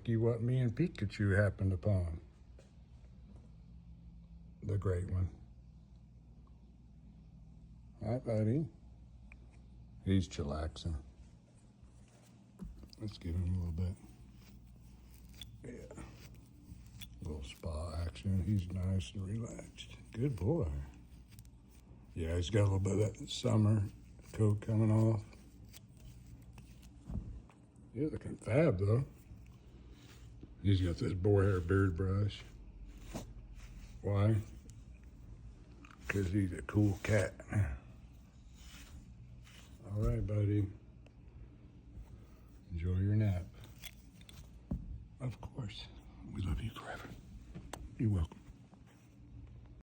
lucky what me and Pikachu happened upon. The great one. Hi, buddy. He's chillaxing. Let's give him a little bit. Yeah. A little spa action. He's nice and relaxed. Good boy. Yeah, he's got a little bit of that summer coat coming off. He's looking fab, though. He's got this boar hair beard brush. Why? Because he's a cool cat. All right, buddy. Enjoy your nap. Of course. We love you forever. You're welcome.